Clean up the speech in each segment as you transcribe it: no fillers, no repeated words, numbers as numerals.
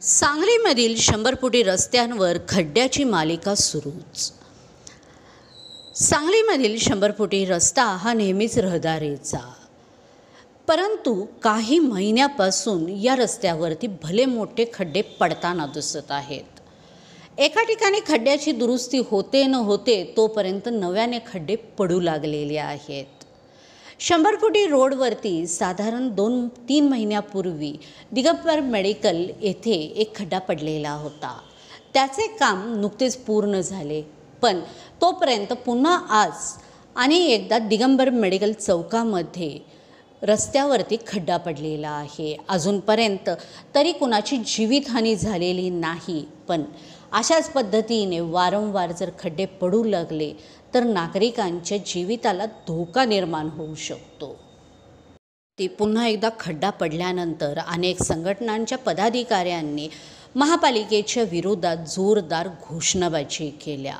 सांगलीमधील 100 फुटी रस्त्यांवर खड्ड्याची मालिका सुरूच। सांगलीमधील 100 फुटी रस्ता हा नेहमीच रहदारीचा, परंतु काही महिन्यापासून या रस्त्यावरती भले मोठे खड्डे पडताना दिसत आहेत। एका ठिकाणी खड्ड्याची दुरुस्ती होते न होते तोपर्यंत नव्याने खड्डे पडू लागलेले आहेत। 100 फुटी रोडवरती साधारण 2-3 महिन्यापूर्वी दिगंबर मेडिकल येथे एक खड्डा पडलेला होता। त्याचे काम नुकतेच पूर्ण झाले, पण तोपर्यंत पुन्हा आज आणि एकदा दिगंबर मेडिकल चौकामध्ये रस्त्यावरती खड्डा पडलेला आहे। अजूनपर्यंत तरी कुणाची जीवितहानी झालेली नाही, पण अशाच पद्धतीने वारंवार जर खड्डे पडू लागले तर नागरिकांच्या जीविताला धोका निर्माण होऊ शकतो। ती पुन्हा एकदा खड्डा पडल्यानंतर अनेक संघटनांच्या पदाधिकाऱ्यांनी महापालिकेच्या विरोधात जोरदार घोषणाबाजी केल्या।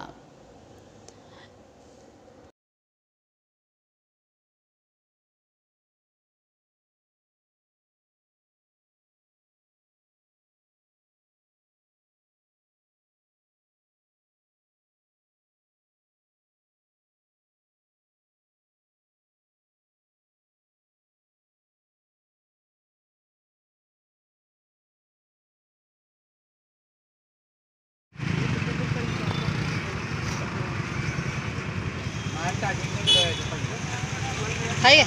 हाय